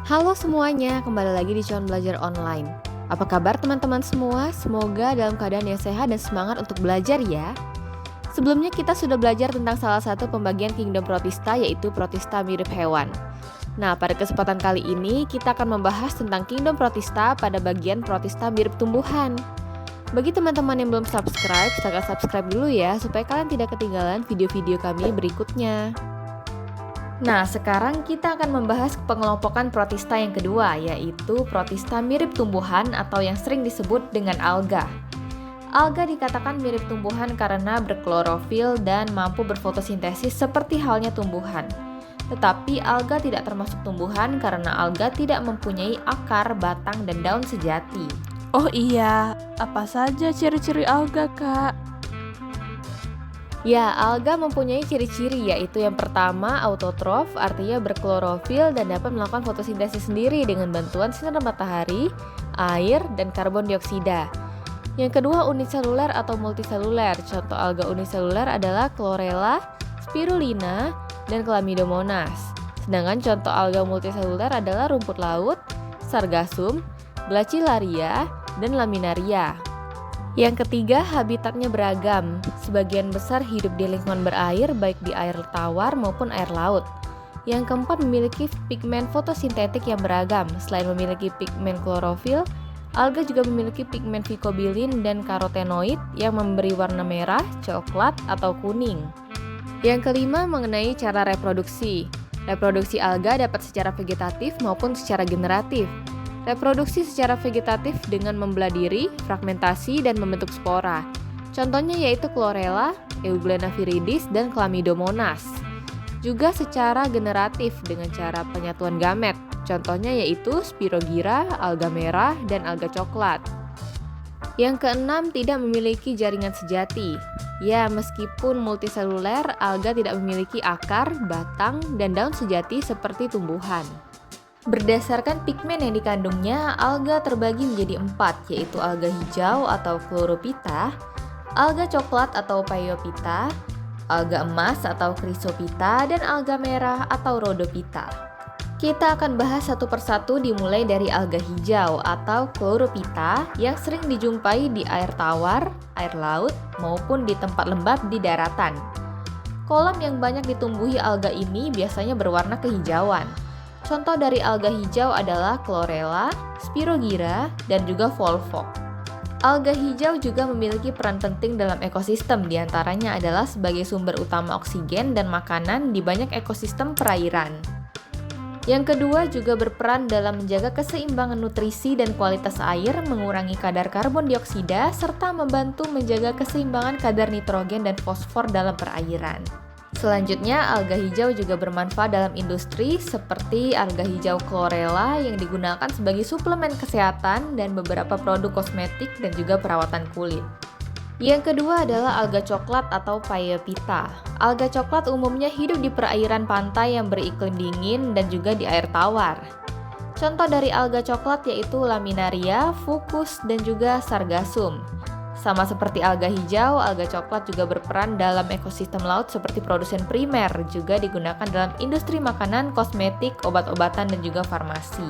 Halo semuanya, kembali lagi di Cuan Belajar Online. Apa kabar teman-teman semua? Semoga dalam keadaan yang sehat dan semangat untuk belajar ya. Sebelumnya kita sudah belajar tentang salah satu pembagian kingdom protista, yaitu protista mirip hewan. Nah, pada kesempatan kali ini kita akan membahas tentang kingdom protista pada bagian protista mirip tumbuhan. Bagi teman-teman yang belum subscribe, silahkan subscribe dulu ya, supaya kalian tidak ketinggalan video-video kami berikutnya. Nah, sekarang kita akan membahas pengelompokan protista yang kedua, yaitu protista mirip tumbuhan atau yang sering disebut dengan alga. Alga dikatakan mirip tumbuhan karena berklorofil dan mampu berfotosintesis seperti halnya tumbuhan. Tetapi alga tidak termasuk tumbuhan karena alga tidak mempunyai akar, batang, dan daun sejati. Oh iya, apa saja ciri-ciri alga, Kak? Ya, alga mempunyai ciri-ciri, yaitu yang pertama autotrof, artinya berklorofil dan dapat melakukan fotosintesis sendiri dengan bantuan sinar matahari, air, dan karbon dioksida. Yang kedua uniseluler atau multiseluler. Contoh alga uniseluler adalah Chlorella, Spirulina, dan Chlamydomonas. Sedangkan contoh alga multiseluler adalah rumput laut, Sargassum, Glacilaria, dan Laminaria. Yang ketiga, habitatnya beragam. Sebagian besar hidup di lingkungan berair, baik di air tawar maupun air laut. Yang keempat, memiliki pigmen fotosintetik yang beragam. Selain memiliki pigmen klorofil, alga juga memiliki pigmen phycobilin dan karotenoid yang memberi warna merah, coklat, atau kuning. Yang kelima, mengenai cara reproduksi. Reproduksi alga dapat secara vegetatif maupun secara generatif. Reproduksi secara vegetatif dengan membelah diri, fragmentasi, dan membentuk spora. Contohnya yaitu Chlorella, Euglena viridis, dan Chlamydomonas. Juga secara generatif dengan cara penyatuan gamet. Contohnya yaitu Spirogyra, alga merah, dan alga coklat. Yang keenam, tidak memiliki jaringan sejati. Ya, meskipun multiseluler, alga tidak memiliki akar, batang, dan daun sejati seperti tumbuhan. Berdasarkan pigmen yang dikandungnya, alga terbagi menjadi 4, yaitu alga hijau atau Chlorophyta, alga coklat atau Phaeophyta, alga emas atau Chrysophyta, dan alga merah atau Rhodophyta. Kita akan bahas satu persatu dimulai dari alga hijau atau Chlorophyta yang sering dijumpai di air tawar, air laut, maupun di tempat lembab di daratan. Kolam yang banyak ditumbuhi alga ini biasanya berwarna kehijauan. Contoh dari alga hijau adalah Chlorella, Spirogyra, dan juga Volvox. Alga hijau juga memiliki peran penting dalam ekosistem, diantaranya adalah sebagai sumber utama oksigen dan makanan di banyak ekosistem perairan. Yang kedua juga berperan dalam menjaga keseimbangan nutrisi dan kualitas air, mengurangi kadar karbon dioksida, serta membantu menjaga keseimbangan kadar nitrogen dan fosfor dalam perairan. Selanjutnya, alga hijau juga bermanfaat dalam industri seperti alga hijau Chlorella yang digunakan sebagai suplemen kesehatan dan beberapa produk kosmetik dan juga perawatan kulit. Yang kedua adalah alga coklat atau Phaeophyta. Alga coklat umumnya hidup di perairan pantai yang beriklim dingin dan juga di air tawar. Contoh dari alga coklat yaitu Laminaria, Fucus, dan juga Sargassum. Sama seperti alga hijau, alga coklat juga berperan dalam ekosistem laut seperti produsen primer, juga digunakan dalam industri makanan, kosmetik, obat-obatan, dan juga farmasi.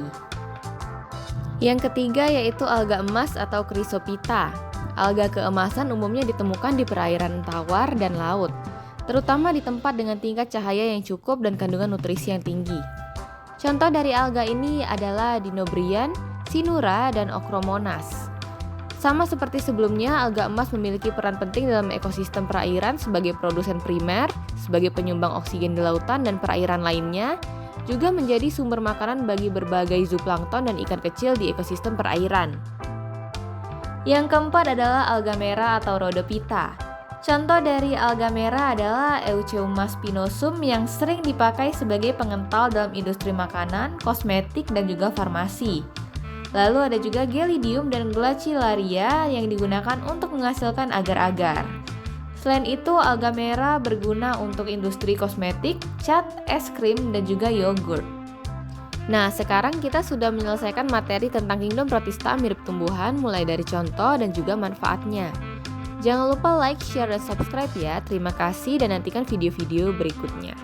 Yang ketiga yaitu alga emas atau Chrysophyta. Alga keemasan umumnya ditemukan di perairan tawar dan laut, terutama di tempat dengan tingkat cahaya yang cukup dan kandungan nutrisi yang tinggi. Contoh dari alga ini adalah Dinobrian, Sinura, dan Ochromonas. Sama seperti sebelumnya, alga emas memiliki peran penting dalam ekosistem perairan sebagai produsen primer, sebagai penyumbang oksigen di lautan dan perairan lainnya, juga menjadi sumber makanan bagi berbagai zooplankton dan ikan kecil di ekosistem perairan. Yang keempat adalah alga merah atau Rhodophyta. Contoh dari alga merah adalah Eucheuma spinosum yang sering dipakai sebagai pengental dalam industri makanan, kosmetik, dan juga farmasi. Lalu ada juga Gelidium dan Glacilaria yang digunakan untuk menghasilkan agar-agar. Selain itu, alga merah berguna untuk industri kosmetik, cat, es krim, dan juga yogurt. Nah, sekarang kita sudah menyelesaikan materi tentang kingdom protista mirip tumbuhan mulai dari contoh dan juga manfaatnya. Jangan lupa like, share, dan subscribe ya. Terima kasih dan nantikan video-video berikutnya.